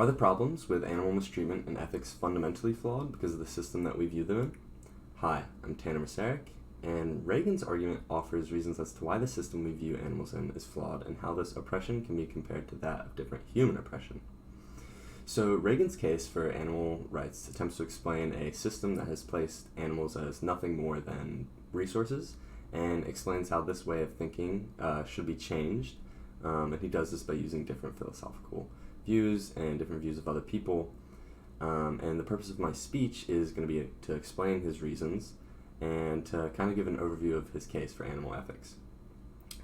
Are the problems with animal mistreatment and ethics fundamentally flawed because of the system that we view them in? Hi, I'm Tanner Masaryk, and Regan's argument offers reasons as to why the system we view animals in is flawed and how this oppression can be compared to that of different human oppression. So Regan's case for animal rights attempts to explain a system that has placed animals as nothing more than resources and explains how this way of thinking should be changed, and he does this by using different philosophical views and different views of other people. And the purpose of my speech is going to be to explain his reasons and to kind of give an overview of his case for animal ethics.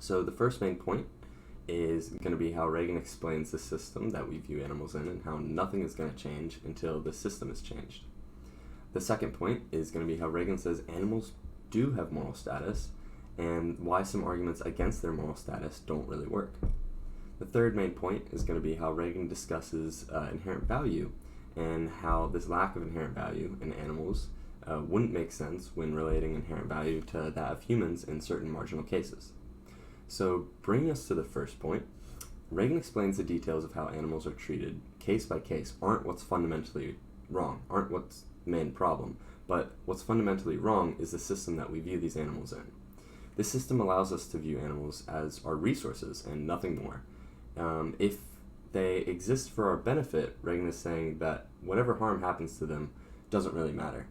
So the first main point is going to be how Regan explains the system that we view animals in and how nothing is going to change until the system is changed. The second point is going to be how Regan says animals do have moral status and why some arguments against their moral status don't really work. The third main point is going to be how Regan discusses inherent value and how this lack of inherent value in animals wouldn't make sense when relating inherent value to that of humans in certain marginal cases. So, bringing us to the first point, Regan explains the details of how animals are treated case by case aren't what's fundamentally wrong, aren't what's the main problem, but what's fundamentally wrong is the system that we view these animals in. This system allows us to view animals as our resources and nothing more. If they exist for our benefit, Regan is saying that whatever harm happens to them doesn't really matter.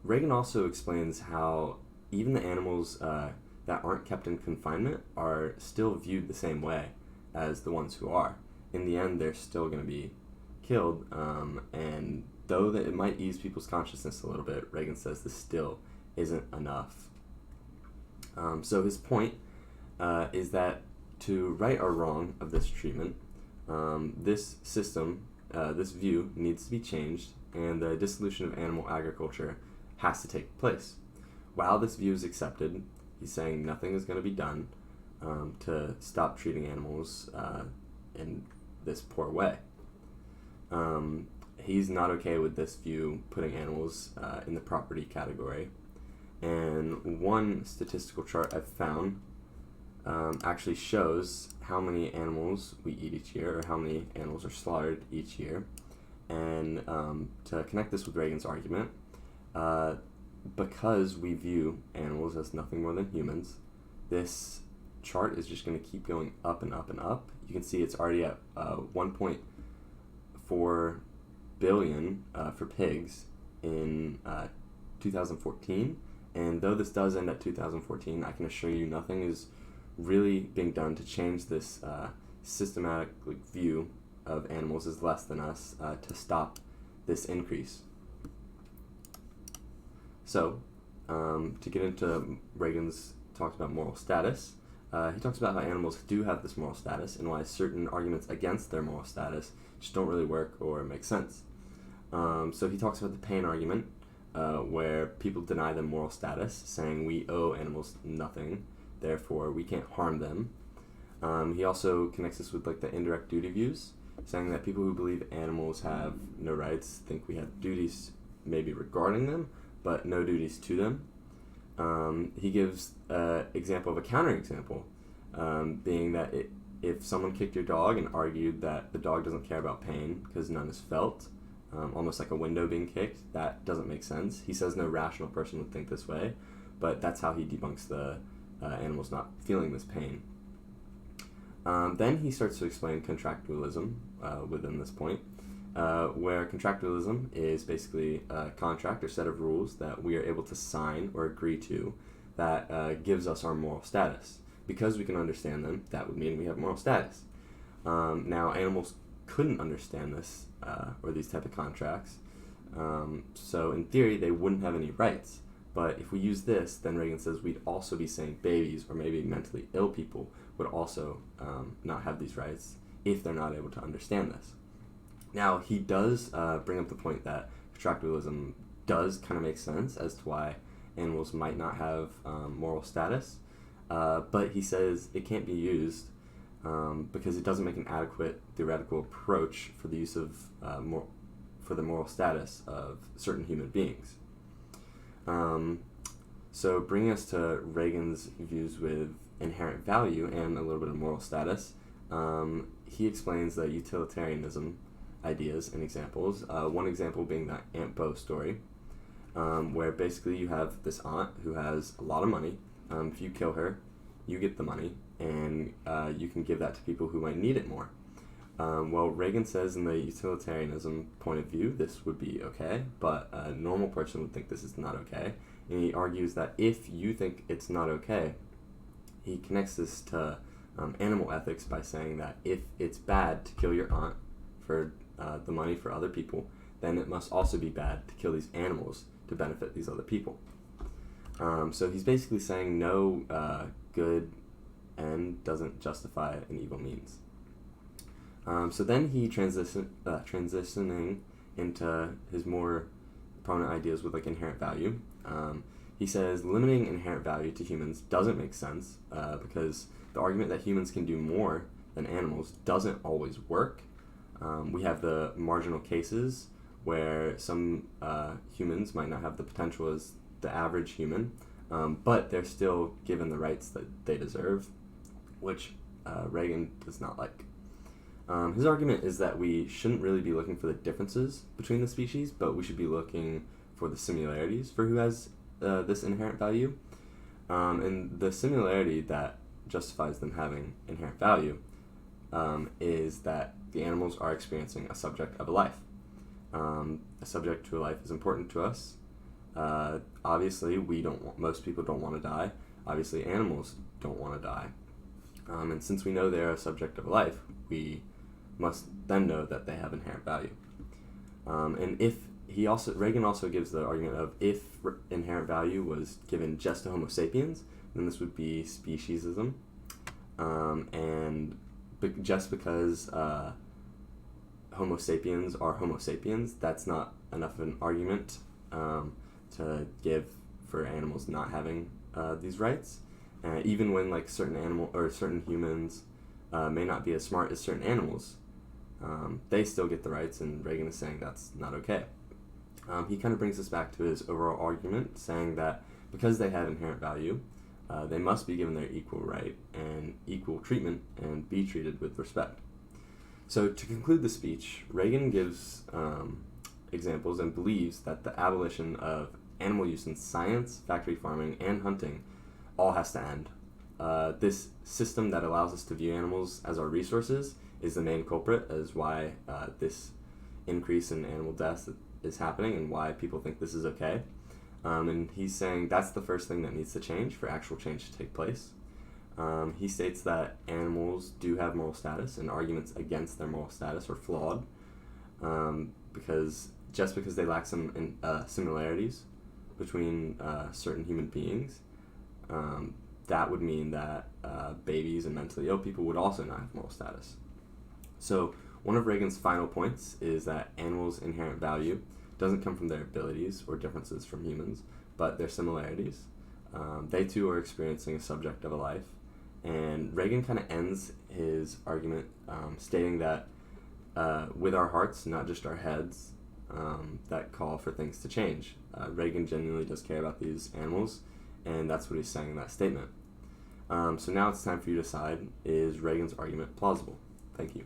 Regan also explains how even the animals that aren't kept in confinement are still viewed the same way as the ones who are. In the end, they're still going to be killed, and though that it might ease people's consciousness a little bit, Regan says this still isn't enough. So his point is that to right or wrong of this treatment, this system, this view needs to be changed, and the dissolution of animal agriculture has to take place. While this view is accepted, he's saying nothing is going to be done to stop treating animals in this poor way. He's not okay with this view putting animals in the property category. And one statistical chart I've found actually shows how many animals we eat each year, or how many animals are slaughtered each year. And to connect this with Regan's argument, because we view animals as nothing more than humans, this chart is just going to keep going up and up and up. You can see it's already at 1.4 billion for pigs in 2014. And though this does end at 2014, I can assure you nothing is really being done to change this systematic view of animals as less than us to stop this increase. So, to get into Regan's talks about moral status, he talks about how animals do have this moral status and why certain arguments against their moral status just don't really work or make sense. So he talks about the pain argument, where people deny them moral status, saying we owe animals nothing, therefore we can't harm them. He also connects this with the indirect duty views, saying that people who believe animals have no rights think we have duties maybe regarding them, but no duties to them. He gives an example of a counterexample, being that if someone kicked your dog and argued that the dog doesn't care about pain because none is felt, almost like a window being kicked, that doesn't make sense. He says no rational person would think this way, but that's how he debunks the animals not feeling this pain. Then he starts to explain contractualism within this point, where contractualism is basically a contract or set of rules that we are able to sign or agree to that gives us our moral status. Because we can understand them, that would mean we have moral status. Now, animals couldn't understand this or these type of contracts, so in theory they wouldn't have any rights. But if we use this, then Regan says we'd also be saying babies or maybe mentally ill people would also not have these rights if they're not able to understand this. Now, he does bring up the point that contractualism does kind of make sense as to why animals might not have moral status, but he says it can't be used because it doesn't make an adequate theoretical approach for the use of for the moral status of certain human beings. So bringing us to Regan's views with inherent value and a little bit of moral status, he explains the utilitarianism ideas and examples. One example being that Aunt Bo story, where basically you have this aunt who has a lot of money. If you kill her, you get the money, and you can give that to people who might need it more. Well, Regan says in the utilitarianism point of view, this would be okay, but a normal person would think this is not okay. And he argues that if you think it's not okay, he connects this to animal ethics by saying that if it's bad to kill your aunt for the money for other people, then it must also be bad to kill these animals to benefit these other people. So he's basically saying no good end doesn't justify an evil means. So then he transitioning into his more prominent ideas with like inherent value. He says limiting inherent value to humans doesn't make sense because the argument that humans can do more than animals doesn't always work. We have the marginal cases where some humans might not have the potential as the average human, but they're still given the rights that they deserve, which Regan does not like. His argument is that we shouldn't really be looking for the differences between the species, but we should be looking for the similarities for who has this inherent value. And the similarity that justifies them having inherent value is that the animals are experiencing a subject of a life. A subject to a life is important to us. Obviously, most people don't want to die. Obviously, animals don't want to die. And since we know they're a subject of a life, we must then know that they have inherent value. And Regan also gives the argument of if inherent value was given just to Homo sapiens, then this would be speciesism. Just because Homo sapiens are Homo sapiens, that's not enough of an argument to give for animals not having these rights. Even when like certain humans may not be as smart as certain animals, they still get the rights, and Regan is saying that's not okay. He kind of brings us back to his overall argument, saying that because they have inherent value, they must be given their equal right and equal treatment and be treated with respect. So to conclude the speech, Regan gives examples and believes that the abolition of animal use in science, factory farming, and hunting all has to end. This system that allows us to view animals as our resources is the main culprit, as why this increase in animal deaths is happening and why people think this is okay. And he's saying that's the first thing that needs to change for actual change to take place. He states that animals do have moral status, and arguments against their moral status are flawed because they lack some similarities between certain human beings, that would mean that babies and mentally ill people would also not have moral status. So one of Regan's final points is that animals' inherent value doesn't come from their abilities or differences from humans, but their similarities. They too are experiencing a subject of a life. And Regan kind of ends his argument stating that with our hearts, not just our heads, that call for things to change. Regan genuinely does care about these animals, and that's what he's saying in that statement. So now it's time for you to decide, is Regan's argument plausible? Thank you.